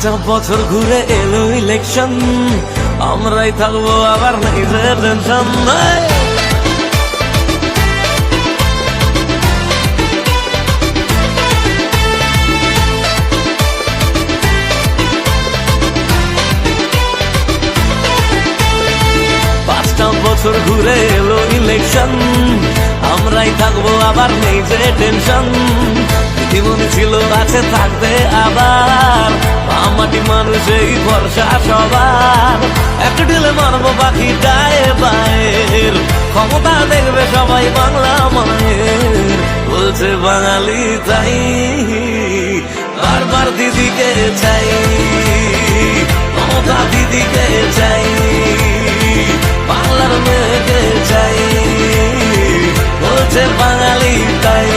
পাঁচটা বছর ঘুরে এলো ইলেকশন, আমরাই থাকবো আবার নাই যে টেনশন। পাঁচটা বছর ঘুরে এলো ইলেকশন, আমরাই থাকবো আবার নেই যে টেনশন। জীবনে ছিল আছে থাকবে আবার, মাটি মানুষের ভরসা সবার। একটু ঢেলে মারবো পাখি গায়ে বায়ের, ক্ষমতা দেখবে সবাই বাংলা মায়ের। বলছে বাঙালি তাই বারবার দিদিকে চাই, মমতা দিদিকে চাই, বাংলার মেয়েকে চাই। বলছে বাঙালি তাই।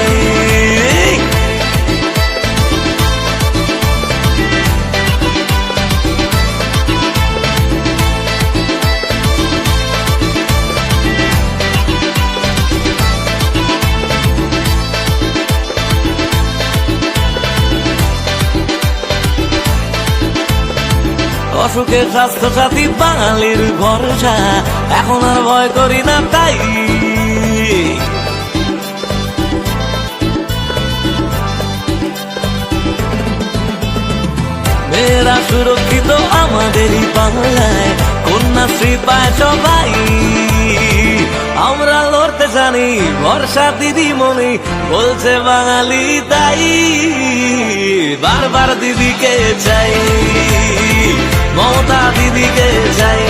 অসুখে স্বাস্থ্য সাথী বাঙালির ভরসা, এখন আর ভয় করি না তাই। মেয়েরা সুরক্ষিত আমাদেরই বাংলায়, কন্যাশ্রী পায় সবাই। আমরা লড়তে জানি ভরসা দিদিমণি, বলছে বাঙালি তাই। বারবার দিদিকে চাই, মমতা দিদিকে চাই,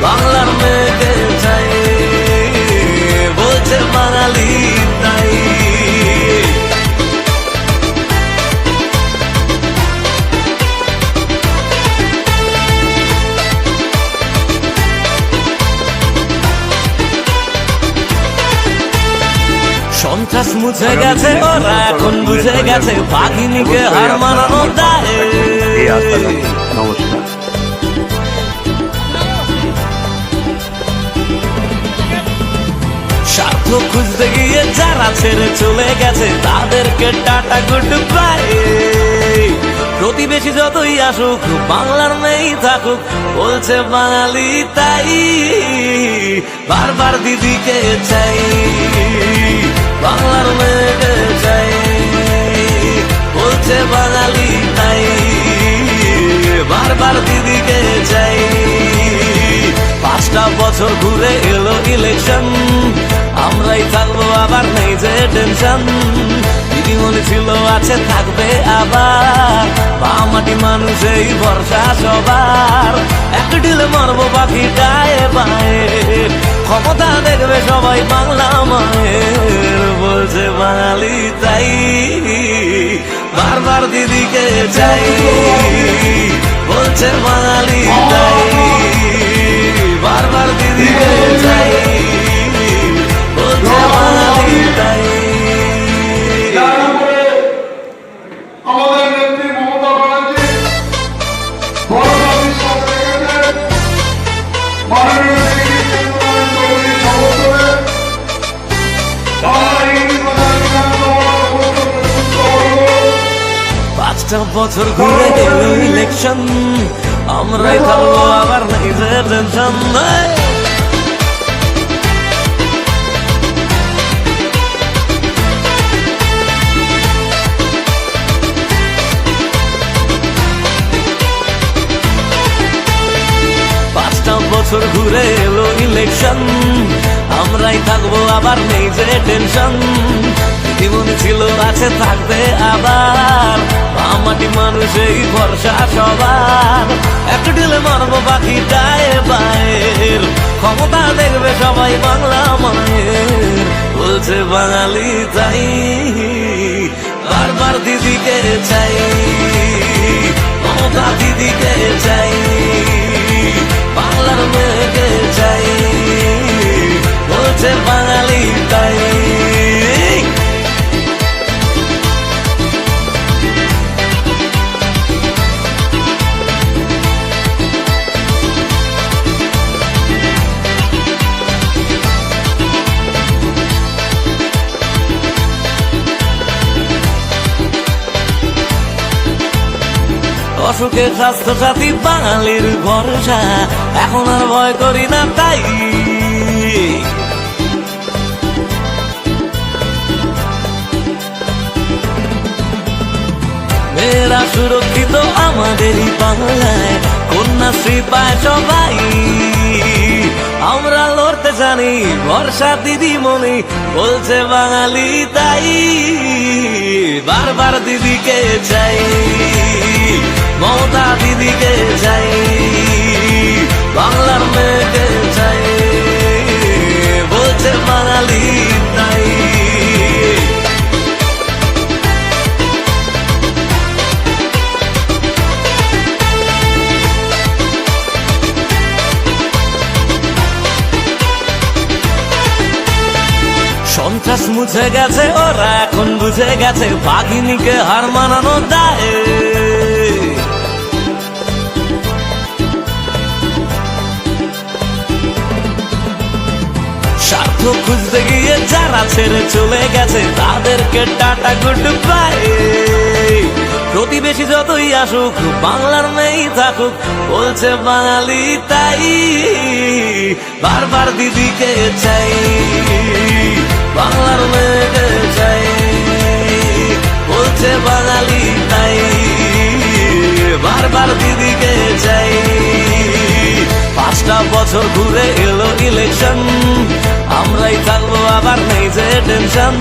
বাংলার মেয়েকে চাই। বলছে বাঙালি তাই। সন্ত্রাস মুছে গেছে, ওরা এখন বুঝে গেছে বাঘিনীকে হার মানানো যায়। নমস্কার। স্বার্থ খুঁজতে গিয়ে যারা ছেড়ে চলে গেছে, তাদেরকে টাটা গুড বাই। প্রতিবেশী যতই আসুক বাংলার মেয়েই থাকুক, বলছে বাঙালি তাই। বারবার দিদিকে চাই, বাংলার মেয়েকে চাই। বলছে বাঙালি তাই। বারবার দিদিকে চাই। পাঁচটা বছর ঘুরে এলো ইলেকশন, আমরাই থাকবো আবার নেই যে টেনশন। দিদিমণি ছিল আছে থাকবে আবার, মাটি মানুষের ভরসা সবার। একটু ঢিলে মারবো পাখি গায়ে বায়ের, ক্ষমতা দেখবে সবাই বাংলা মায়ের। বলছে বাঙালি তাই। বারবার দিদিকে চাই, বলছে বাঙালি তাই। বারবার দিদিকে চাই, বলছে বাঙালি তাই। আমাদের নেত্রী মমতা ব্যানার্জি করোনা বিশ্বাস রেখেছেন, মাননীয় পাঁচটা বছর ঘুরে এলো ইলেকশন, আমরাই থাকবো আবার নাই যে টেনশন। পাঁচটা বছর ঘুরে এলো ইলেকশন, আমরাই থাকবো আবার নেই যে টেনশন। জীবনে ছিল আছে থাকবে আবার, মাটি মানুষের ভরসা সবার। একটু ঢেলে মারবো পাখি গায়ে বায়ের, ক্ষমতা দেখবে সবাই বাংলা মায়ের। বলছে বাঙালি তাই। বারবার দিদিকে চাই, মমতা দিদিকে চাই, বাংলার মেয়েকে চাই। বলছে বাঙালি তাই। অসুখে স্বাস্থ্য সাথী বাঙালির ভরসা, এখন আর ভয় করি না তাই। মেয়েরা সুরক্ষিত আমাদেরই বাংলায়, কন্যাশ্রী পায় সবাই। আমরা লড়তে জানি, বর্ষা দিদিমণি বলছে বাঙালি তাই। বারবার দিদিকে চাই, মমতা দিদিকে চাই, বাংলার মেয়েকে চাই, বলছে বাঙালি তাই। সন্ত্রাস মুছে গেছে, ওরা এখন বুঝে গেছে বাঘিনীকে হার মানানো দায়। স্বার্থ খুঁজতে গিয়ে যারা ছেড়ে চলে গেছে তাদেরকে টাটা গুড বাই। প্রতিবেশী যতই আসুক, বাংলার মেয়েই থাকুক, বলছে বাঙালি তাই। বারবার দিদিকে চাই, বাংলার মেয়েকে চাই, বলছে বাঙালি তাই। বারবার দিদিকে চাই। 5টা বছর ঘুরে এলো ইলেকশন, আমরাই থাকবো আবার নেই যে টেনশন।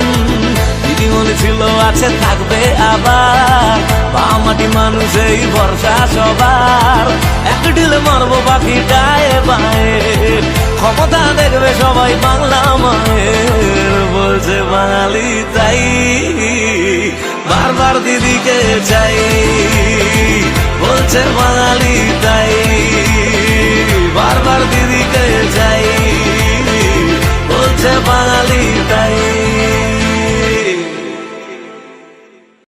দিদিমণি ছিল আছে থাকবে আবার, বামাটি মানুষ এই ভরসা সবার। এক ঢিলে মারবো বাকিটায় বায়ে, ক্ষমতা দেখবে সবাই বাংলা মায়ের, বলছে বাঙালি তাই। বারবার দিদিকে চাই, বলছে